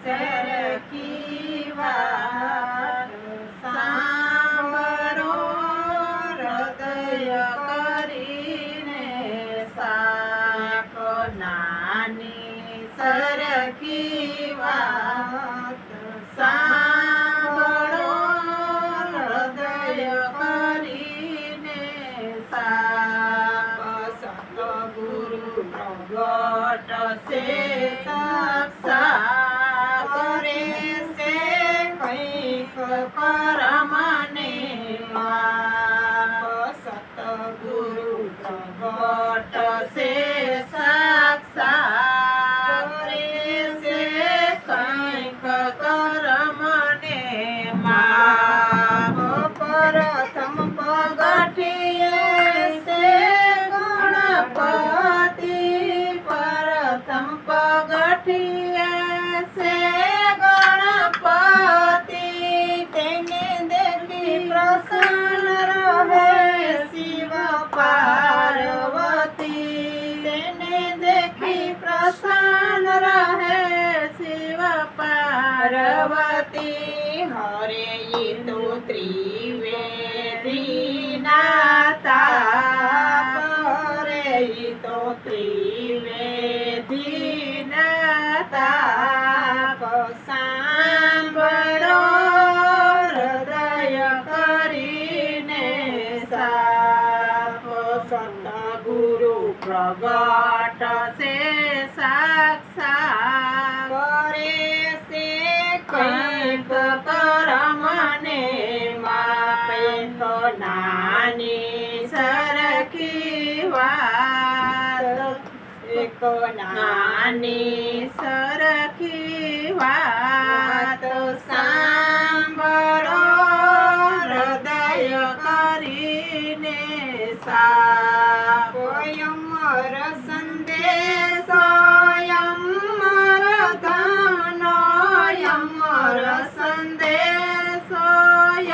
સરખી વાત સાંભળો હૃદય કરીને સાક નાની સરખી વાત સાંભળો હૃદય કરીને સાક સતગુરુ પ્રગટ છે સાક્ષાત કરે છે કંઈક પરમને માપ સતગુરુ પ્રગટ છે સાક્ષાત કરે છે કંઈક કરમને માપ પ્રથમ પગથિયે છે ગણપતિ પ્રથમ પગથિયે છે ગણપતિ તેને દેખી પ્રસન્ન રહે શિવ પાર્વતી તેને દેખી પ્રસન્ન રહે શિવ પાર્વતી હરે તો ત્રિવેદી નાતા હરે તો ત્રિવેદી નાતા સાંભળો હૃદય કરીને સાપ સતગુરુ પ્રગટ છે સાક્ષાત કરે છે કંઈક કરમને માપે તો નાની સરખી વાત એક નાની સરખી વાત સાંભળો હૃદય કરીને અમર સંદેશો અમર ગાનો અમર સંદેશો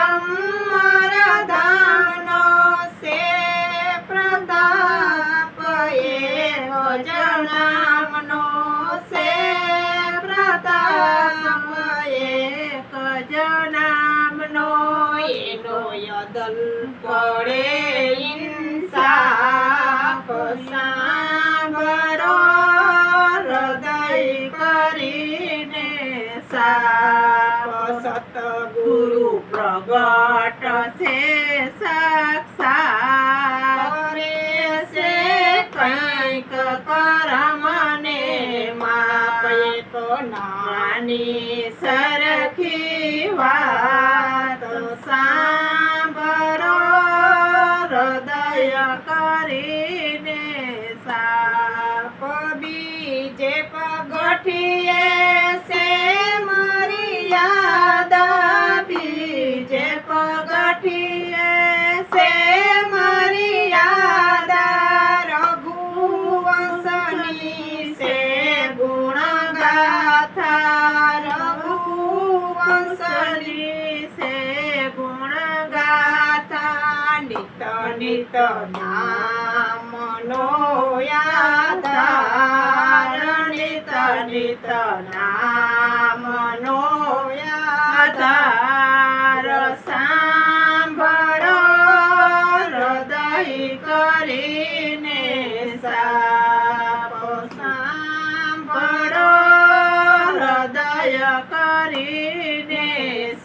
અમર દાનો સે પ્રતાપ એવો જણામનો સે પ્રતાપ એક જણામનો એનો યદલ પડે ઇન્સાફ સાંભળો હૃદય કરીને સાપ સતગુરુ પ્રગટ છે સાક્ષાત કરે છે કંઈક કરમને માપે તો નાની સરખી વાત સાંભળો હૃદય કરીને સાપ બીજે પગથિયે છે મર્યાદા બીજે પગથિયે છે મર્યાદા રઘુવંશની છે ગુણગાથા રઘુવંશની છે ગુણગાથા નિત નિત નામનો આધાર નિત નિત નામનો આધાર સાંભળો હૃદય કરીને સાપ સાંભળો હૃદય કરીને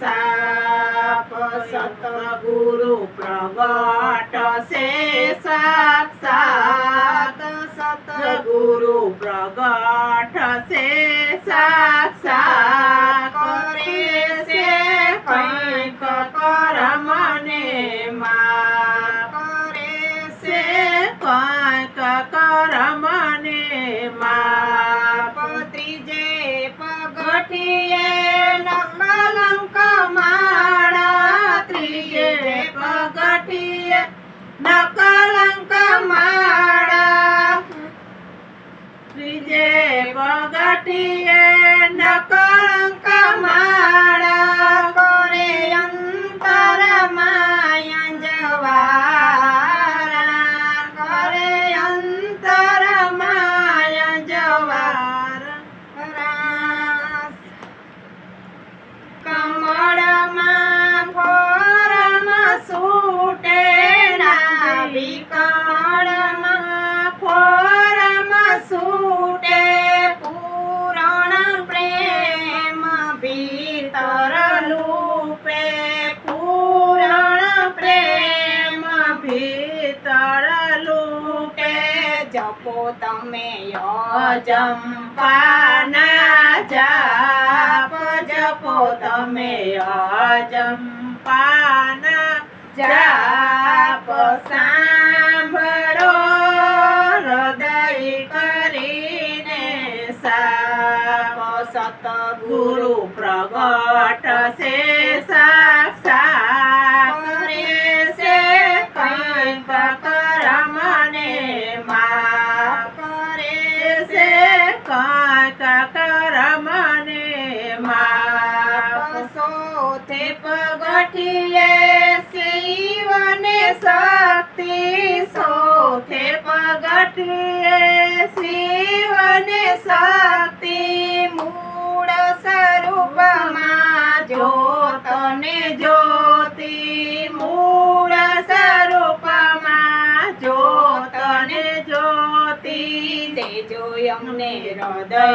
સાપ સતગુરુ પ્રગટ છે સાક્ષાત સતગુરુ પ્રગટ છે સાક્ષાત કરે છે કંઈક કરમને માપ કરે છે કંઈક કરમને માપ ત્રીજે પગથિયે નકલંક માળા ત્રીજે પગથિયે નકલંક માળા ત્રીજે પગથિયે નકલંક માળા કરે અંતરમાં અંજવારા કરે અંતરમાં અંજવારા અજંપાના જાપ જપો તમે અજંપાના જાપ સાંભળો હૃદય કરીને સાપ સતગુરુ પ્રગટ છે સાક્ષાત કરે છે કંઈક કરમને માફ કરે છે કંઈક કરમને માફ સોથે પગથિયે શિવને શક્તિ સોથે પગથિયે શિવને શક્તિ મૂળ સ્વરૂપમાં જ્યોતને જ્યોતિ મૂળ સ્વરૂપમાં જ્યોતને જ્યોતિ દેજો અમને હૃદય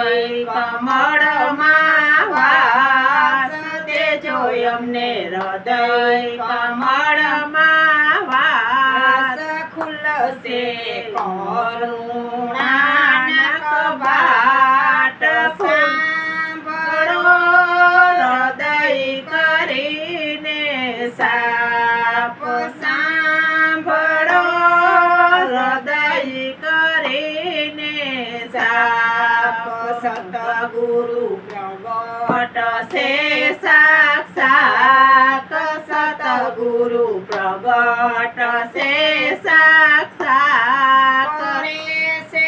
કમળમાં વાસ દેજો અમને હૃદય કમળમાં વાસ ખુલશે કરુણાના કવાટ સાંભળો હૃદય કરીને સાપ સાંભળો હૃદય કરીને સાપ સતગુરુ પ્રગટ છે સાક્ષાત સતગુરુ પ્રગટ છે સાક્ષાત કરે છે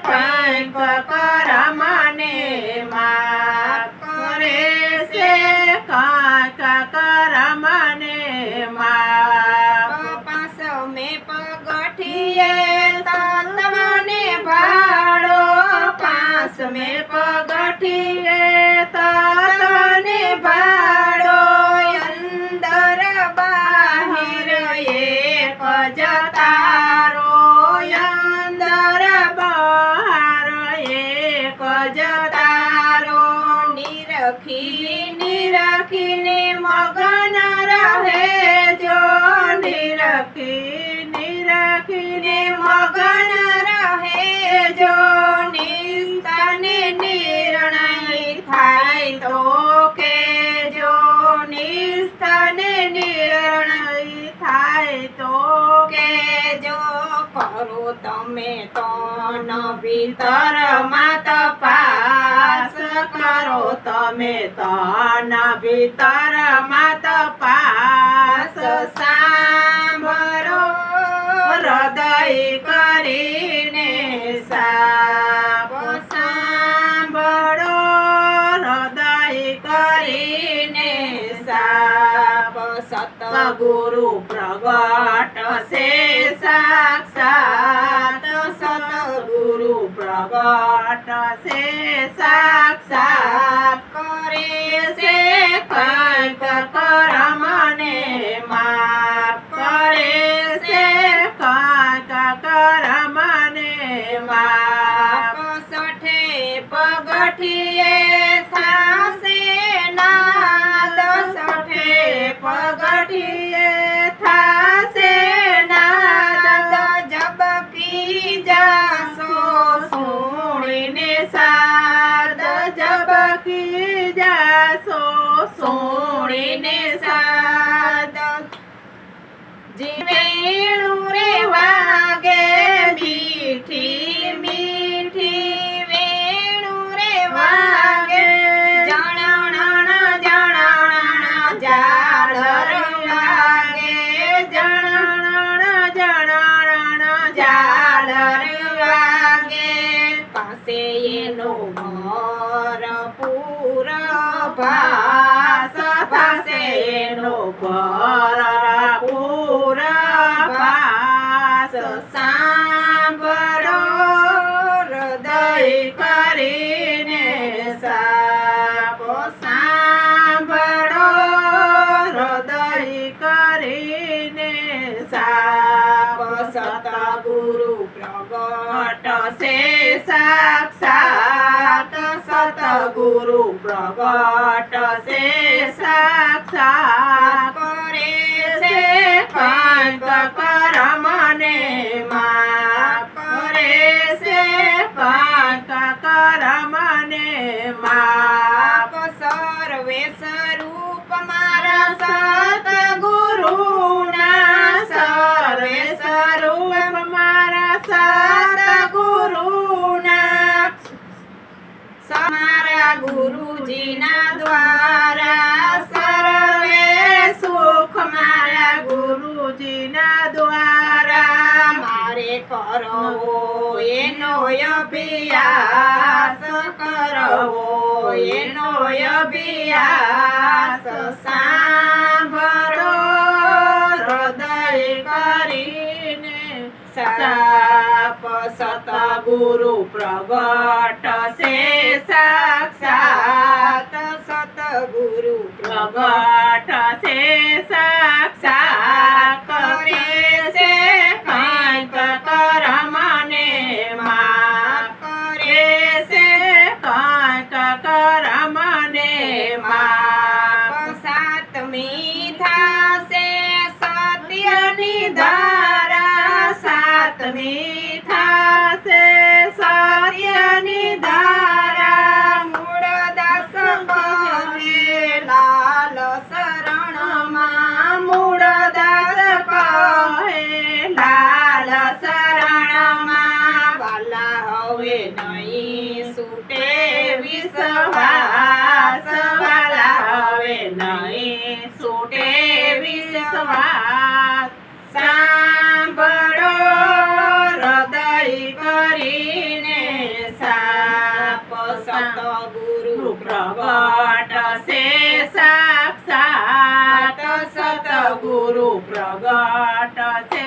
કંઈક કરમને માફ કરે છે કંઈક કરમને માફ પાંચમે પગથિયે તત્વને ભાડો પાંચમે પગથિયે તત્વને ભાડો અંદર બાહિર એક જ તારો અંદર બહાર એક જ તારો નિરખીને મગન રહે જો નિરખીને મગન રહે જો નિષ્ઠાને નિર્ણય થાય તો કે જો નિષ્ઠાને નિર્ણય થાય તો કે જો કરો તમે તન ભીતરમાં તપાસ કરો તમે તન ભીતરમાં તપાસ સાંભળો હૃદય કરીને સાપ સાંભળો હૃદય કરીને સાપ સતગુરુ પ્રગટ છે સાક્ષાત સતગુરુ પ્રગટ છે સાક્ષાત કરે છે કંઈક કરમને માફ કરે છે કંઈક કરમને માફ સઠે પગથિયે થાશે નાદ સઠે પગથિયે થાશે નાદ જબકી જાસો સુણીને સાદ જબકી જાસો સુણીને સાદ જીવેણું રે વાગે મીઠી મીઠી વેણું રે વાગે જણણ ઝાલર વાગે જણણ ઝાલર વાગે પાસે એનો ભરપૂર ભાસ પાસે એનો ભરપૂર ભાસ સાંભળો હૃદય કરીને સાપ સાંભળો હૃદય કરીને સાપ સતગુરુ પ્રગટ છે સાક્ષાત સતગુરુ પ્રગટ છે સાક્ષાત કરે છે કંઈક કરમને માફ કરે છે અભ્યાસ કરવો એનો અભ્યાસ સાંભળો હૃદય કરીને સાપ સતગુરુ પ્રગટશે સાક્ષાત સતગુરુ પ્રગટશે સાક્ષાત કરે છે કંઈક કરમને માફ કરે છે કંઈક કરમને માફ સાતમી થાશે સત્યની ધારા સાતમી થાશે સત્યની ધારા મૂળદાસ કહે લાલ શરણમાં મૂળદાસ કહે લાલ શરણમાં વાલા હવે નહીં છૂટે વિશ્વાસ વાલા હવે નહીં છૂટે વિશ્વાસ સાંભળો હૃદય કરીને સાપ સતગુરુ પ્રગટશે સાક્ષાત સતગુરુ પ્રગટશે